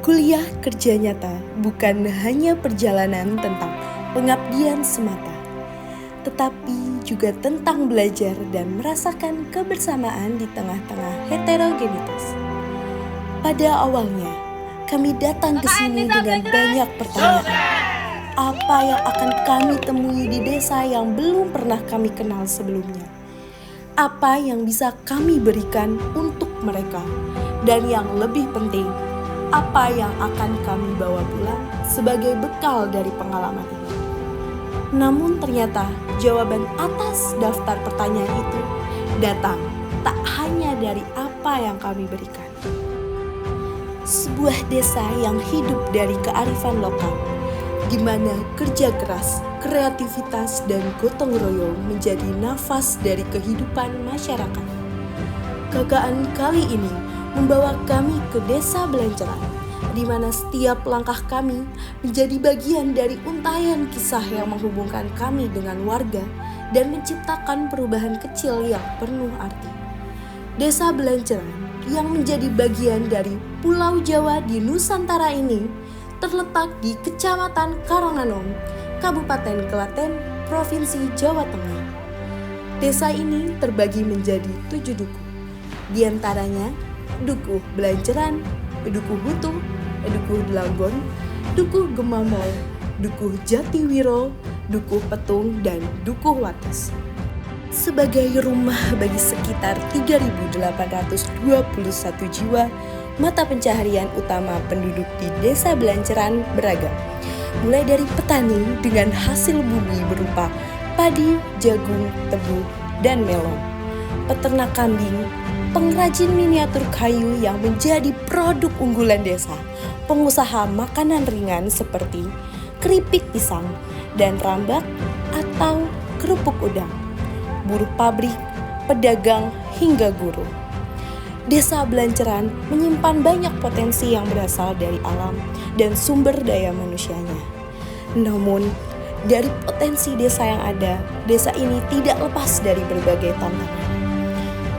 Kuliah kerja nyata bukan hanya perjalanan tentang pengabdian semata, tetapi juga tentang belajar dan merasakan kebersamaan di tengah-tengah heterogenitas. Pada awalnya, kami datang ke sini dengan banyak pertanyaan. Apa yang akan kami temui di desa yang belum pernah kami kenal sebelumnya? Apa yang bisa kami berikan untuk mereka? Dan yang lebih penting, apa yang akan kami bawa pulang sebagai bekal dari pengalaman ini? Namun ternyata jawaban atas daftar pertanyaan itu datang tak hanya dari apa yang kami berikan. Sebuah desa yang hidup dari kearifan lokal, di mana kerja keras, kreativitas, dan gotong royong menjadi nafas dari kehidupan masyarakat. KKN kali ini membawa kami ke Desa Belanceran, di mana setiap langkah kami menjadi bagian dari untayan kisah yang menghubungkan kami dengan warga dan menciptakan perubahan kecil yang penuh arti. Desa Belanceran yang menjadi bagian dari Pulau Jawa di Nusantara ini terletak di Kecamatan Karanganom, Kabupaten Klaten, Provinsi Jawa Tengah. Desa ini terbagi menjadi 7 dukuh, di antaranya Dukuh Belanceran, Dukuh Hutu, Dukuh Delanggon, Dukuh Gemamol, Dukuh Jatiwiro, Dukuh Petung, dan Dukuh Wates. Sebagai rumah bagi sekitar 3.821 jiwa, mata pencaharian utama penduduk di Desa Belanceran beragam, mulai dari petani dengan hasil bumi berupa padi, jagung, tebu, dan melon, peternak kambing, pengrajin miniatur kayu yang menjadi produk unggulan desa, pengusaha makanan ringan seperti keripik pisang dan rambak atau kerupuk udang, buruh pabrik, pedagang, hingga guru. Desa Belanceran menyimpan banyak potensi yang berasal dari alam dan sumber daya manusianya. Namun, dari potensi desa yang ada, desa ini tidak lepas dari berbagai tantangan.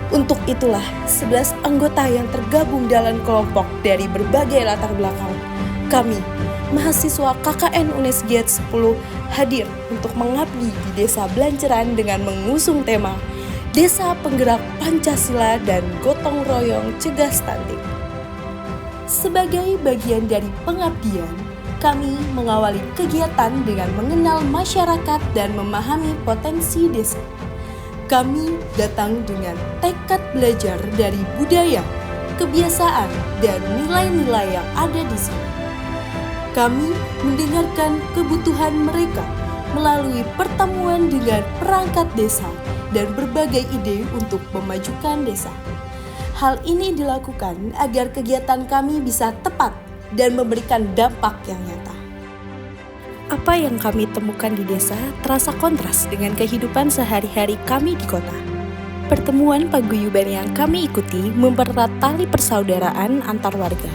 Untuk itulah 11 anggota yang tergabung dalam kelompok dari berbagai latar belakang, kami, mahasiswa KKN Unesgiat 10, hadir untuk mengabdi di Desa Belanceran dengan mengusung tema Desa Penggerak Pancasila dan Gotong Royong Cegah Stunting. Sebagai bagian dari pengabdian, kami mengawali kegiatan dengan mengenal masyarakat dan memahami potensi desa. Kami datang dengan tekad belajar dari budaya, kebiasaan, dan nilai-nilai yang ada di sini. Kami mendengarkan kebutuhan mereka melalui pertemuan dengan perangkat desa dan berbagai ide untuk memajukan desa. Hal ini dilakukan agar kegiatan kami bisa tepat dan memberikan dampak yang nyata. Apa yang kami temukan di desa terasa kontras dengan kehidupan sehari-hari kami di kota. Pertemuan paguyuban yang kami ikuti mempererat tali persaudaraan antar warga.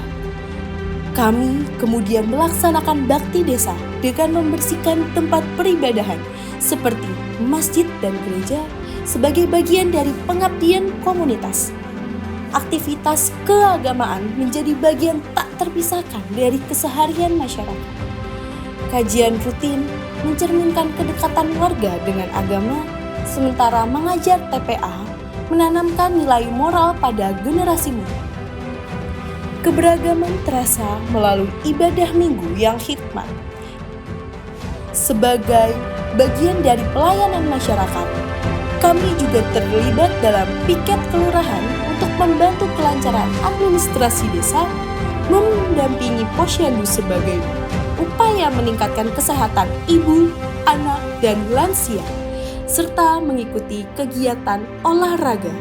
Kami kemudian melaksanakan bakti desa dengan membersihkan tempat peribadahan seperti masjid dan gereja sebagai bagian dari pengabdian komunitas. Aktivitas keagamaan menjadi bagian tak terpisahkan dari keseharian masyarakat. Kajian rutin mencerminkan kedekatan warga dengan agama, sementara mengajar TPA menanamkan nilai moral pada generasi muda. Keberagaman terasa melalui ibadah minggu yang hikmat. Sebagai bagian dari pelayanan masyarakat, kami juga terlibat dalam piket kelurahan untuk membantu kelancaran administrasi desa, mendampingi posyandu sebagai upaya meningkatkan kesehatan ibu, anak, dan lansia, serta mengikuti kegiatan olahraga.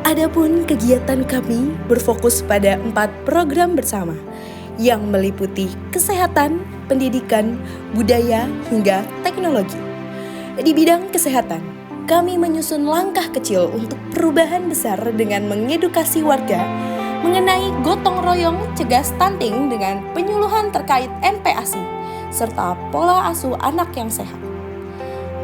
Adapun kegiatan kami berfokus pada 4 program bersama yang meliputi kesehatan, pendidikan, budaya, hingga teknologi. Di bidang kesehatan, kami menyusun langkah kecil untuk perubahan besar dengan mengedukasi warga mengenai gotong royong cegah stunting dengan penyuluhan terkait MPASI serta pola asuh anak yang sehat.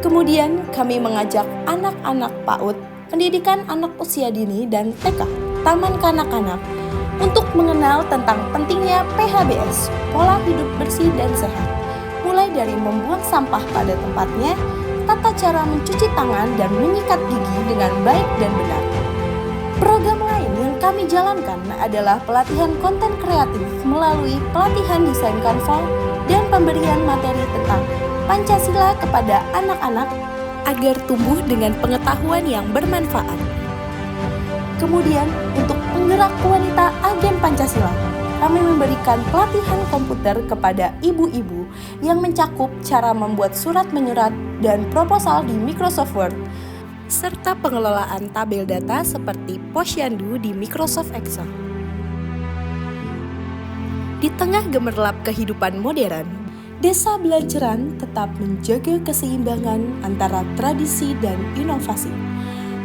Kemudian kami mengajak anak-anak PAUD, pendidikan anak usia dini dan TK, taman kanak-kanak, untuk mengenal tentang pentingnya PHBS, pola hidup bersih dan sehat, mulai dari membuang sampah pada tempatnya, tata cara mencuci tangan dan menyikat gigi dengan baik dan benar. Program lain yang kami jalankan adalah pelatihan konten kreatif melalui pelatihan desain kanva dan pemberian materi tentang Pancasila kepada anak-anak agar tumbuh dengan pengetahuan yang bermanfaat. Kemudian, untuk penggerak wanita agen Pancasila, kami memberikan pelatihan komputer kepada ibu-ibu yang mencakup cara membuat surat menyurat dan proposal di Microsoft Word, serta pengelolaan tabel data seperti Posyandu di Microsoft Excel. Di tengah gemerlap kehidupan modern, Desa Belanceran tetap menjaga keseimbangan antara tradisi dan inovasi.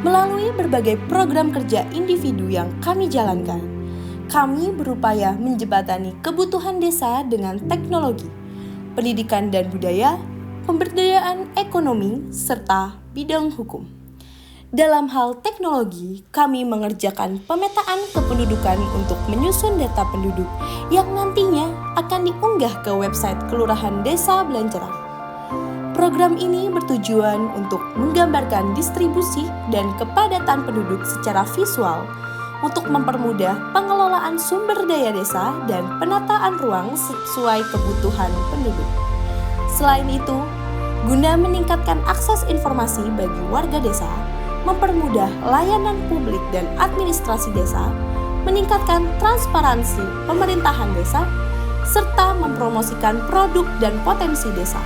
Melalui berbagai program kerja individu yang kami jalankan, kami berupaya menjembatani kebutuhan desa dengan teknologi, pendidikan dan budaya, pemberdayaan ekonomi, serta bidang hukum. Dalam hal teknologi, kami mengerjakan pemetaan kependudukan untuk menyusun data penduduk yang nantinya akan diunggah ke website Kelurahan Desa Belanceran. Program ini bertujuan untuk menggambarkan distribusi dan kepadatan penduduk secara visual untuk mempermudah pengelolaan sumber daya desa dan penataan ruang sesuai kebutuhan penduduk. Selain itu, guna meningkatkan akses informasi bagi warga desa, mempermudah layanan publik dan administrasi desa, meningkatkan transparansi pemerintahan desa, serta mempromosikan produk dan potensi desa.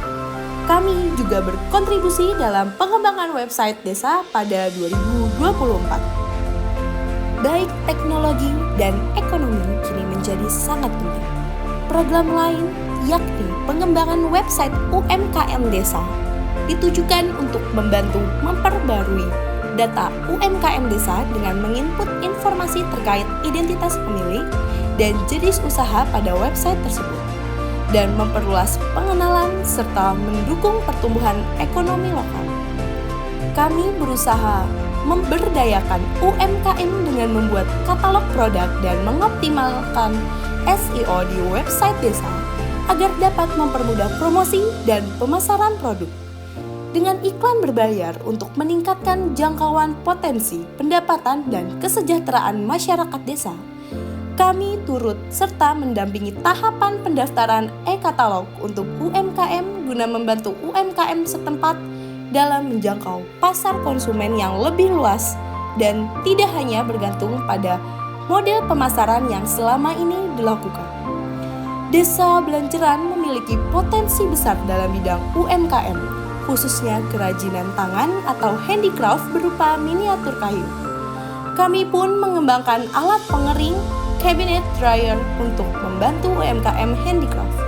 Kami juga berkontribusi dalam pengembangan website desa pada 2024. Baik teknologi dan ekonomi kini menjadi sangat penting. Program lain yakni pengembangan website UMKM desa ditujukan untuk membantu memperbarui data UMKM desa dengan menginput informasi terkait identitas pemilik dan jenis usaha pada website tersebut, dan memperluas pengenalan serta mendukung pertumbuhan ekonomi lokal. Kami berusaha memberdayakan UMKM dengan membuat katalog produk dan mengoptimalkan SEO di website desa agar dapat mempermudah promosi dan pemasaran produk. Dengan iklan berbayar untuk meningkatkan jangkauan potensi, pendapatan, dan kesejahteraan masyarakat desa, kami turut serta mendampingi tahapan pendaftaran e-katalog untuk UMKM guna membantu UMKM setempat dalam menjangkau pasar konsumen yang lebih luas dan tidak hanya bergantung pada model pemasaran yang selama ini dilakukan. Desa Belanceran memiliki potensi besar dalam bidang UMKM, khususnya kerajinan tangan atau handicraft berupa miniatur kayu. Kami pun mengembangkan alat pengering cabinet dryer untuk membantu UMKM handicraft.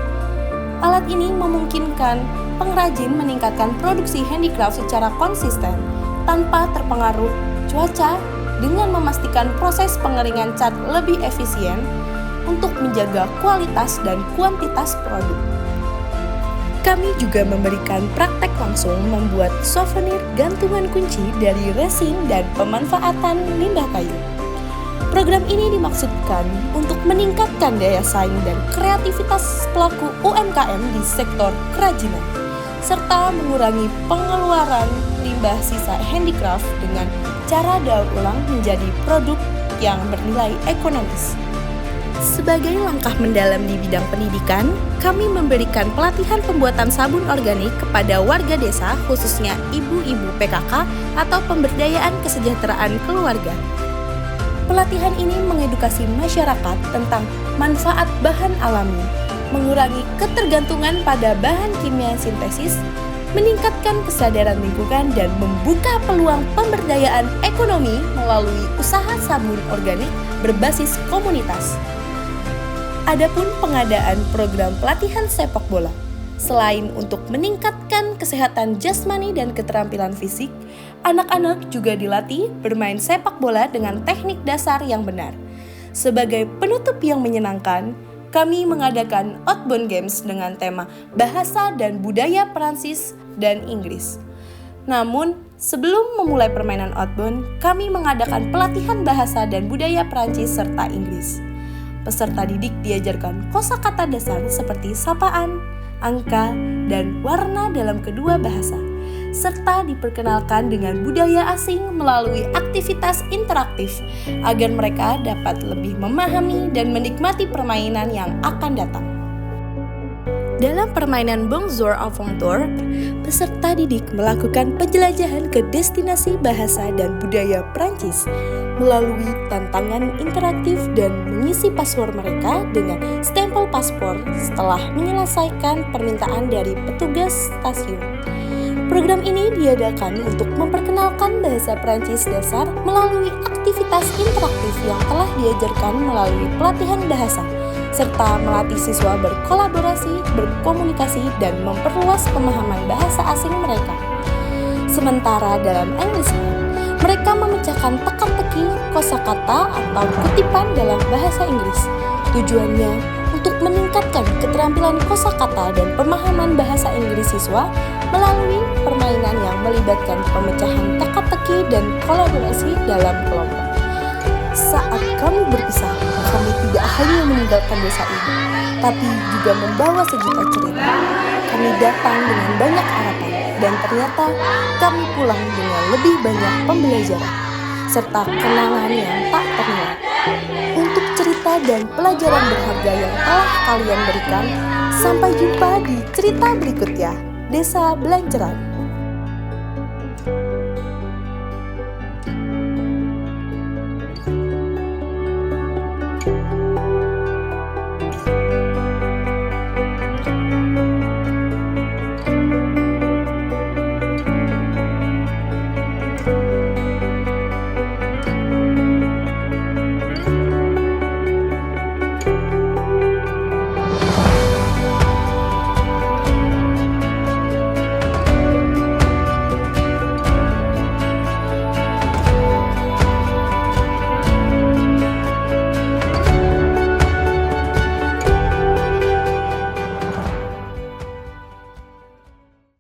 Alat ini memungkinkan pengrajin meningkatkan produksi handicraft secara konsisten tanpa terpengaruh cuaca dengan memastikan proses pengeringan cat lebih efisien untuk menjaga kualitas dan kuantitas produk. Kami juga memberikan praktek langsung membuat souvenir gantungan kunci dari resin dan pemanfaatan limbah kayu. Program ini dimaksudkan untuk meningkatkan daya saing dan kreativitas pelaku UMKM di sektor kerajinan, serta mengurangi pengeluaran limbah sisa handicraft dengan cara daur ulang menjadi produk yang bernilai ekonomis. Sebagai langkah mendalam di bidang pendidikan, kami memberikan pelatihan pembuatan sabun organik kepada warga desa, khususnya ibu-ibu PKK atau pemberdayaan kesejahteraan keluarga. Pelatihan ini mengedukasi masyarakat tentang manfaat bahan alami, mengurangi ketergantungan pada bahan kimia sintesis, meningkatkan kesadaran lingkungan, dan membuka peluang pemberdayaan ekonomi melalui usaha sabun organik berbasis komunitas. Adapun pengadaan program pelatihan sepak bola, selain untuk meningkatkan kesehatan jasmani dan keterampilan fisik, anak-anak juga dilatih bermain sepak bola dengan teknik dasar yang benar. Sebagai penutup yang menyenangkan, kami mengadakan outbound games dengan tema bahasa dan budaya Perancis dan Inggris. Namun, sebelum memulai permainan outbound, kami mengadakan pelatihan bahasa dan budaya Perancis serta Inggris. Peserta didik diajarkan kosakata dasar seperti sapaan, angka, dan warna dalam kedua bahasa, serta diperkenalkan dengan budaya asing melalui aktivitas interaktif agar mereka dapat lebih memahami dan menikmati permainan yang akan datang. Dalam permainan Bonjour Aventure, peserta didik melakukan penjelajahan ke destinasi bahasa dan budaya Prancis melalui tantangan interaktif dan mengisi password mereka dengan stempel paspor setelah menyelesaikan permintaan dari petugas stasiun. Program ini diadakan untuk memperkenalkan bahasa Prancis dasar melalui aktivitas interaktif yang telah diajarkan melalui pelatihan bahasa, serta melatih siswa berkolaborasi, berkomunikasi, dan memperluas pemahaman bahasa asing mereka. Sementara dalam English, mereka memecahkan teka-teki kosakata atau kutipan dalam bahasa Inggris. Tujuannya untuk meningkatkan keterampilan kosakata dan pemahaman bahasa Inggris siswa melalui permainan yang melibatkan pemecahan teka-teki dan kolaborasi dalam kelompok. Saat kami berpisah, kami tidak hanya meninggalkan desa ini, tapi juga membawa sejuta cerita. Kami datang dengan banyak harapan, dan ternyata kami pulang dengan lebih banyak pembelajaran, serta kenangan yang tak ternilai. Untuk cerita dan pelajaran berharga yang telah kalian berikan, sampai jumpa di cerita berikutnya. Desa Belanceran.